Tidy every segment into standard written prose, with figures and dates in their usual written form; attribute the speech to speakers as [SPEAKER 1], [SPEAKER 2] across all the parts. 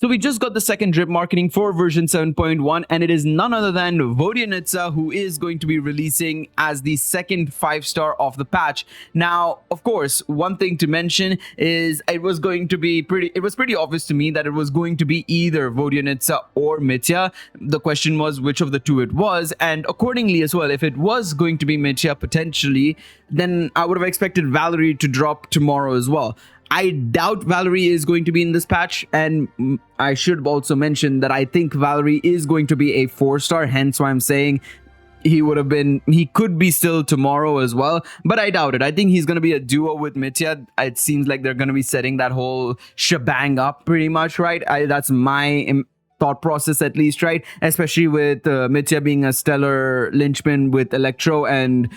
[SPEAKER 1] So we just got the second drip marketing for version 7.1, and it is none other than Vodyanitsa who is going to be releasing as the second 5-star of the patch. Now, of course, one thing to mention is it was pretty obvious to me that it was going to be either Vodyanitsa or Mitya. The question was which of the two it was, and accordingly as well, if it was going to be Mitya potentially, then I would have expected Valerie to drop tomorrow as well. I doubt Valerie is going to be in this patch, and I should also mention that I think Valerie is going to be a 4-star, hence why I'm saying he could be still tomorrow as well, but I doubt it. I think he's going to be a duo with Mitya. It seems like they're going to be setting that whole shebang up pretty much, right? That's my thought process at least, right? Especially with Mitya being a stellar linchpin with Electro and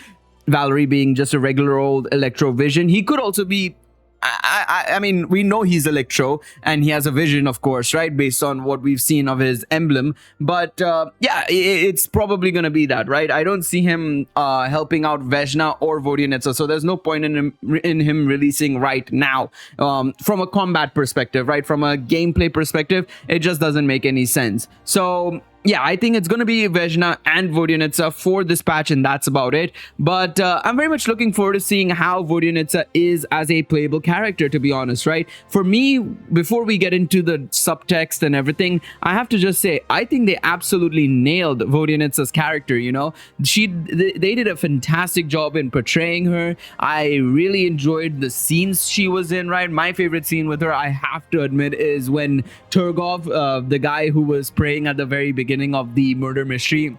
[SPEAKER 1] Valerie being just a regular old Electro Vision. He could also be, I mean, we know he's Electro and he has a vision, of course, right? Based on what we've seen of his emblem. But yeah, it's probably going to be that, right? I don't see him helping out Vejna or Vodyanitsa. So there's no point in him releasing right now. From a combat perspective, right? From a gameplay perspective, it just doesn't make any sense. So yeah, I think it's going to be Vejna and Vodyanitsa for this patch, and that's about it. But I'm very much looking forward to seeing how Vodyanitsa is as a playable character, to be honest, right? For me, before we get into the subtext and everything, I have to just say, I think they absolutely nailed Vodyanitsa's character, you know? They did a fantastic job in portraying her. I really enjoyed the scenes she was in, right? My favorite scene with her, I have to admit, is when Turgov, the guy who was praying at the very beginning of the murder mystery,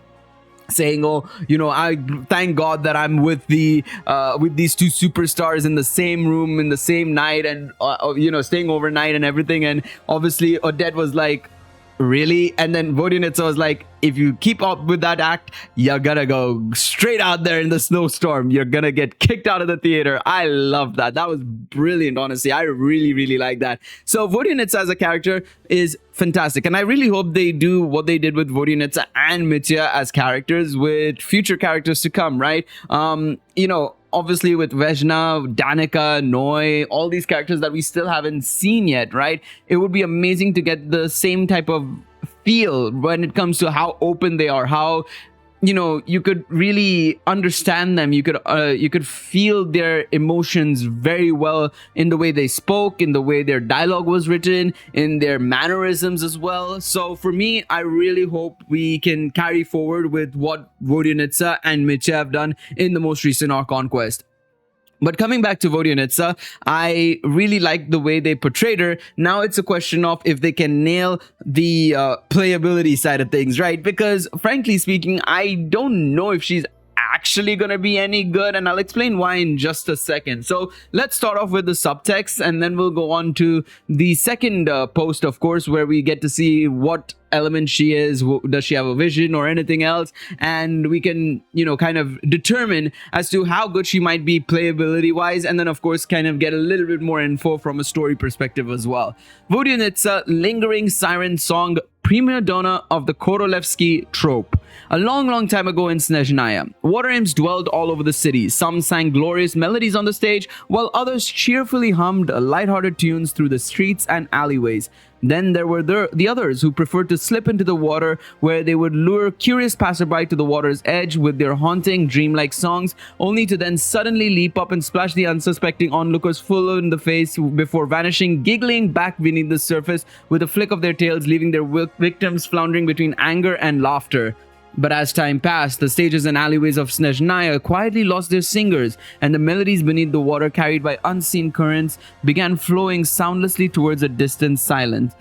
[SPEAKER 1] saying, oh, you know, I thank God that I'm with these two superstars in the same room in the same night, and you know, staying overnight and everything. And obviously Odette was like, really? And then Vodyanitsa was like, if you keep up with that act, you're gonna go straight out there in the snowstorm. You're gonna get kicked out of the theater. I love that. That was brilliant, honestly. I really, really like that. So Vodyanitsa as a character is fantastic. And I really hope they do what they did with Vodyanitsa and Mitya as characters with future characters to come, right? You know, obviously with Vejna, Danica, Noi, all these characters that we still haven't seen yet, right? It would be amazing to get the same type of feel when it comes to how open they are, how, you know, you could really understand them. You could feel their emotions very well in the way they spoke, in the way their dialogue was written, in their mannerisms as well. So for me, I really hope we can carry forward with what Vodyanitsa and Mitya have done in the most recent Archon Quest. But coming back to Vodyanitsa, I really like the way they portrayed her. Now it's a question of if they can nail the playability side of things, right? Because frankly speaking, I don't know if she's actually gonna be any good, and I'll explain why in just a second. So let's start off with the subtext, and then we'll go on to the second post, of course, where we get to see what element she is. Does she have a vision or anything else? And we can, you know, kind of determine as to how good she might be playability wise, and then of course kind of get a little bit more info from a story perspective as well. Vodyanitsa, lingering siren song, prima donna of the Korolevsky trope. A long time ago in Snezhnaya, water imps dwelled all over the city. Some sang glorious melodies on the stage, while others cheerfully hummed light-hearted tunes through the streets and alleyways. Then there were the others who preferred to slip into the water, where they would lure curious passerby to the water's edge with their haunting, dreamlike songs, only to then suddenly leap up and splash the unsuspecting onlookers full in the face before vanishing, giggling back beneath the surface with a flick of their tails, leaving their victims floundering between anger and laughter. But as time passed, the stages and alleyways of Snezhnaya quietly lost their singers, and the melodies beneath the water, carried by unseen currents, began flowing soundlessly towards a distant silence.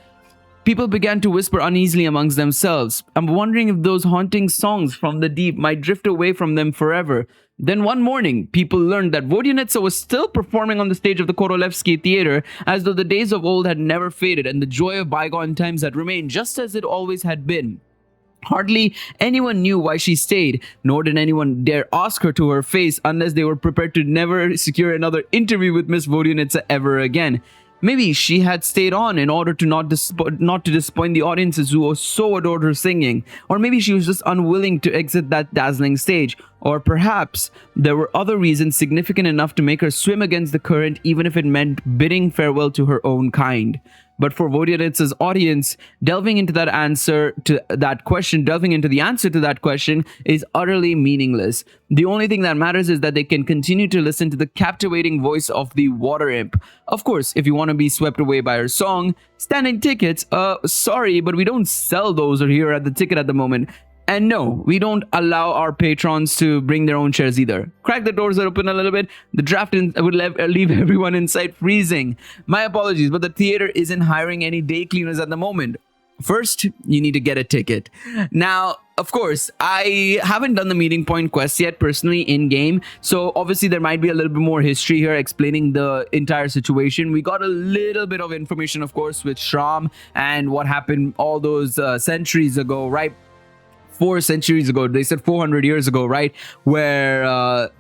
[SPEAKER 1] People began to whisper uneasily amongst themselves. I'm wondering if those haunting songs from the deep might drift away from them forever. Then one morning, people learned that Vodyanitsa was still performing on the stage of the Korolevsky Theater, as though the days of old had never faded and the joy of bygone times had remained just as it always had been. Hardly anyone knew why she stayed, nor did anyone dare ask her to her face unless they were prepared to never secure another interview with Miss Vodyanitsa ever again. Maybe she had stayed on in order to not to disappoint the audiences who so adored her singing. Or maybe she was just unwilling to exit that dazzling stage. Or perhaps there were other reasons significant enough to make her swim against the current, even if it meant bidding farewell to her own kind. But for Vodyanitsa's audience, delving into the answer to that question is utterly meaningless. The only thing that matters is that they can continue to listen to the captivating voice of the water imp. Of course, if you want to be swept away by her song, standing tickets, sorry, but we don't sell those here at the ticket at the moment. And no, we don't allow our patrons to bring their own chairs either. Crack the doors open a little bit. The draft would leave everyone inside freezing. My apologies, but the theater isn't hiring any day cleaners at the moment. First, you need to get a ticket. Now, of course, I haven't done the meeting point quest yet personally in game, so obviously there might be a little bit more history here explaining the entire situation. We got a little bit of information, of course, with Shram and what happened all those centuries ago, right? 4 centuries ago, they said 400 years ago, right? Where,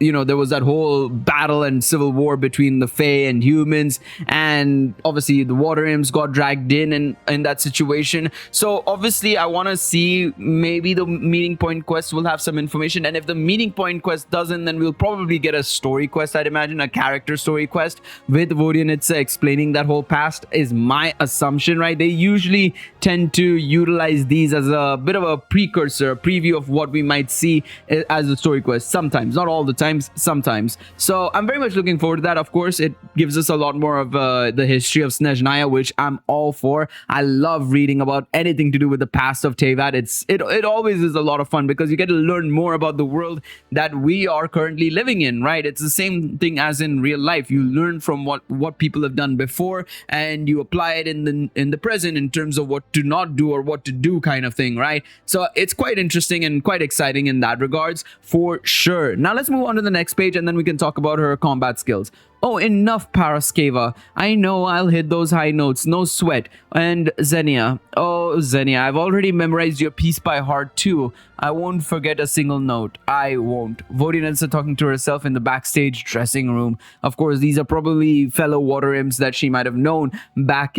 [SPEAKER 1] there was that whole battle and civil war between the Fae and humans. And obviously the water imps got dragged in that situation. So obviously I want to see maybe the meeting point quest will have some information. And if the meeting point quest doesn't, then we'll probably get a story quest, I'd imagine, a character story quest with Vodyanitsa explaining that whole past is my assumption, right? They usually tend to utilize these as a bit of a precursor, a preview of what we might see as a story quest. Sometimes, not all the times, sometimes. So I'm very much looking forward to that. Of course, it gives us a lot more of the history of Snezhnaya, which I'm all for. I love reading about anything to do with the past of Teyvat. It always is a lot of fun because you get to learn more about the world that we are currently living in, right? It's the same thing as in real life. You learn from what people have done before and you apply it in the present in terms of what to not do or what to do, kind of thing, right? So it's quite interesting and quite exciting in that regards for sure. Now let's move on to the next page and then we can talk about her combat skills. Oh, enough, Paraskeva. I know I'll hit those high notes, no sweat. And Xenia. Oh, Xenia, I've already memorized your piece by heart too. I won't forget a single note. I won't. Vodyanitsa talking to herself in the backstage dressing room. Of course, these are probably fellow water imps that she might have known back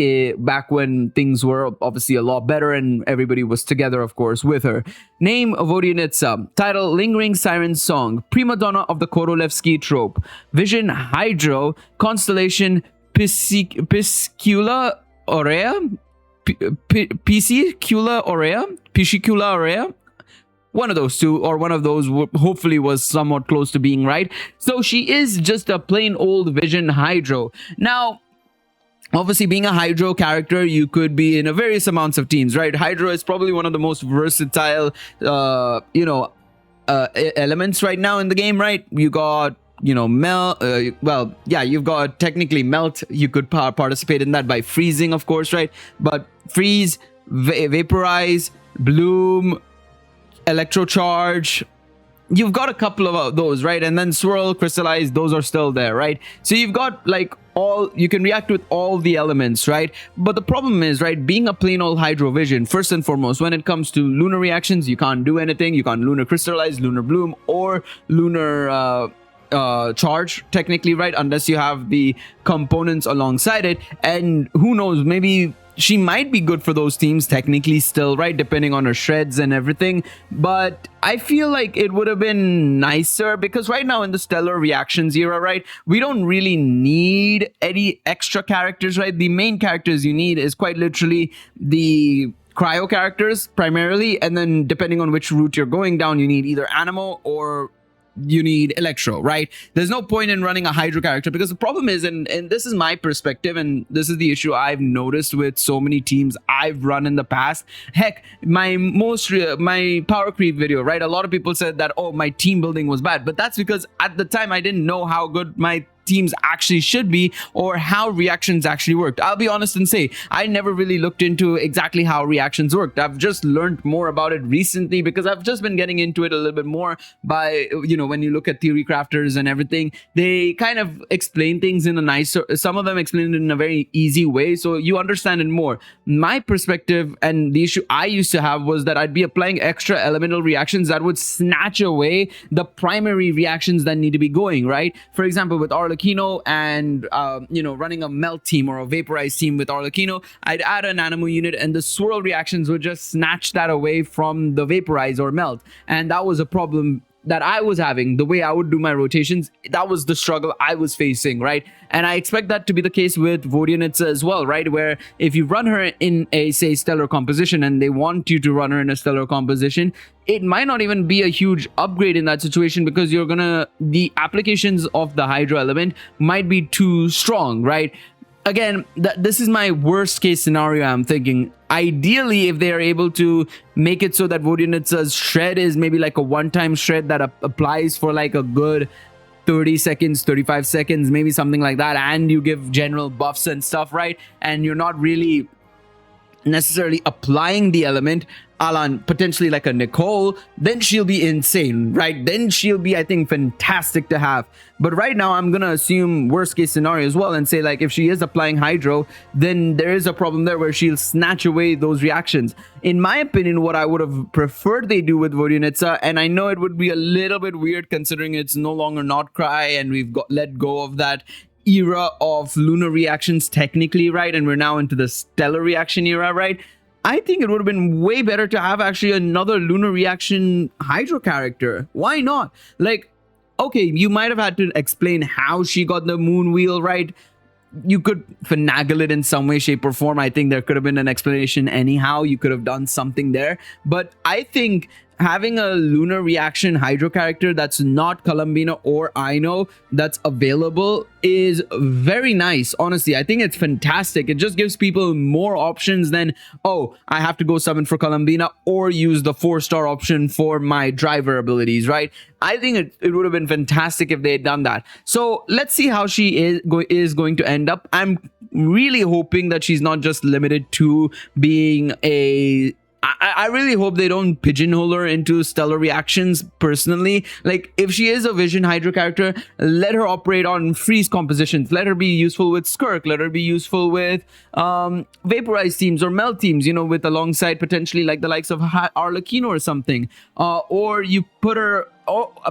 [SPEAKER 1] when things were obviously a lot better and everybody was together, of course, with her. Name Vodyanitsa. Title Lingering Siren Song. Prima donna of the Korolevsky trope. Vision Hydro. Constellation Piscicula Aurea. Piscicula Aurea. Piscicula Aurea. One of those two, or one of those hopefully was somewhat close to being right. So she is just a plain old Vision Hydro. Now, obviously, being a Hydro character, you could be in a various amounts of teams, right? Hydro is probably one of the most versatile, elements right now in the game, right? You got, melt. You've got technically melt. You could participate in that by freezing, of course, right? But freeze, vaporize, bloom, electrocharge. You've got a couple of those, right? And then swirl, crystallize, those are still there, right? So you've got you can react with all the elements, right? But the problem is, right, being a plain old Hydro Vision, first and foremost, when it comes to lunar reactions, you can't do anything. You can't lunar crystallize, lunar bloom, or lunar charge, technically, right? Unless you have the components alongside it. And who knows, maybe she might be good for those teams technically still, right? Depending on her shreds and everything. But I feel like it would have been nicer because right now in the stellar reactions era, right, we don't really need any extra characters, right? The main characters you need is quite literally the cryo characters primarily. And then depending on which route you're going down, you need either Animo or you need Electro, right? There's no point in running a Hydro character because the problem is, and this is my perspective, and this is the issue I've noticed with so many teams I've run in the past. Heck, my power creep video, right? A lot of people said that, oh, my team building was bad, but that's because at the time I didn't know how good my teams actually should be or how reactions actually worked. I'll be honest and say I never really looked into exactly how reactions worked. I've just learned more about it recently because I've just been getting into it a little bit more by, when you look at theory crafters and everything, they kind of explain things in a nicer, some of them explain it in a very easy way, so you understand it more. My perspective and the issue I used to have was that I'd be applying extra elemental reactions that would snatch away the primary reactions that need to be going, right? For example, with Arlecchino and running a melt team or a vaporize team with Arlecchino, I'd add an Animo unit and the swirl reactions would just snatch that away from the vaporize or melt, and that was a problem that I was having, the way I would do my rotations, that was the struggle I was facing, right? And I expect that to be the case with Vodyanitsa as well, right? Where if you run her in a, say, stellar composition, and they want you to run her in a stellar composition, it might not even be a huge upgrade in that situation, because the applications of the Hydro element might be too strong, right? Again, this is my worst case scenario. I'm thinking ideally, if they are able to make it so that Vodyanitsa's shred is maybe like a one-time shred that applies for like a good 30 seconds, 35 seconds, maybe something like that, and you give general buffs and stuff, right? And you're not really necessarily applying the element, Alan, potentially like a Nicole, then she'll be insane, right? Then she'll be, I think, fantastic to have. But right now, I'm gonna assume worst case scenario as well and say, like, if she is applying Hydro, then there is a problem there where she'll snatch away those reactions. In my opinion, what I would have preferred they do with Vodyanitsa, and I know it would be a little bit weird considering it's no longer Not Cry and we've let go of that era of lunar reactions technically, right? And we're now into the stellar reaction era, right? I think it would have been way better to have actually another lunar reaction Hydro character. Why not? Like, okay, you might have had to explain how she got the moon wheel, right? You could finagle it in some way, shape, or form. I think there could have been an explanation anyhow. You could have done something there. But I think having a lunar reaction Hydro character that's not Columbina or Aino that's available is very nice. Honestly, I think it's fantastic. It just gives people more options than, oh, I have to go summon for Columbina or use the 4-star option for my driver abilities, right? I think it would have been fantastic if they had done that. So let's see how she is going to end up. I'm really hoping that she's not just limited to being a... I really hope they don't pigeonhole her into stellar reactions personally. Like, if she is a Vision Hydro character, let her operate on freeze compositions. Let her be useful with Skirk. Let her be useful with Vaporize teams or Melt teams, you know, with alongside potentially like the likes of Arlecchino or something. Or you put her...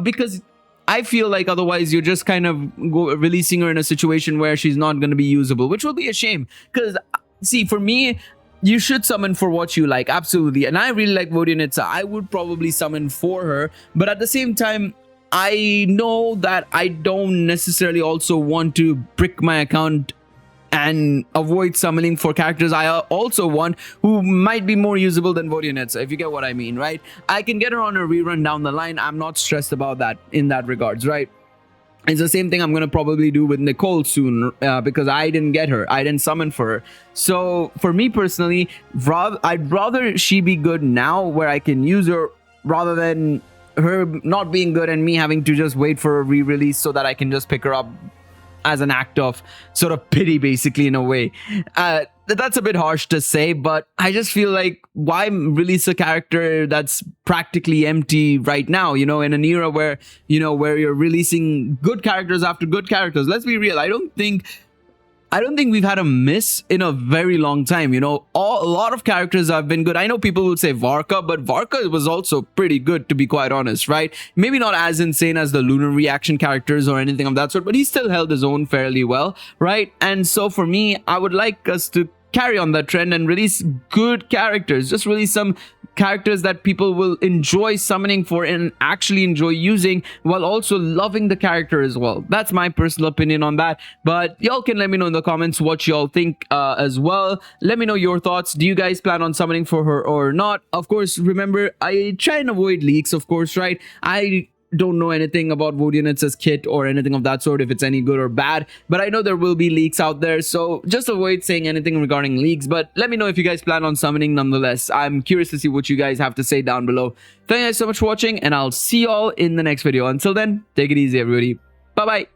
[SPEAKER 1] because I feel like otherwise you're just kind of releasing her in a situation where she's not going to be usable, which will be a shame. Because, see, for me... you should summon for what you like, absolutely. And I really like Vodyanitsa. I would probably summon for her. But at the same time, I know that I don't necessarily also want to brick my account and avoid summoning for characters I also want who might be more usable than Vodyanitsa, if you get what I mean, right? I can get her on a rerun down the line. I'm not stressed about that in that regards, right? It's the same thing I'm going to probably do with Nicole soon because I didn't get her. I didn't summon for her. So for me personally, I'd rather she be good now where I can use her rather than her not being good and me having to just wait for a re-release so that I can just pick her up as an act of sort of pity, basically, in a way. That's a bit harsh to say, but I just feel like, why release a character that's practically empty right now, you know, in an era where, you know, where you're releasing good characters after good characters. Let's be real. I don't think we've had a miss in a very long time. You know, a lot of characters have been good. I know people will say Varka, but Varka was also pretty good, to be quite honest, right? Maybe not as insane as the lunar reaction characters or anything of that sort, but he still held his own fairly well, right? And so for me, I would like us to carry on that trend and release good characters. Just release some characters that people will enjoy summoning for and actually enjoy using while also loving the character as well. That's my personal opinion on that, but y'all can let me know in the comments what y'all think as well. Let me know your thoughts. Do you guys plan on summoning for her or not? Of course, remember, I try and avoid leaks, of course, right? I don't know anything about Vodyanitsa's kit or anything of that sort, if it's any good or bad, but I know there will be leaks out there, so just avoid saying anything regarding leaks. But let me know if you guys plan on summoning nonetheless. I'm curious to see what you guys have to say down below. Thank you guys so much for watching, and I'll see y'all in the next video. Until then, take it easy, everybody. Bye bye.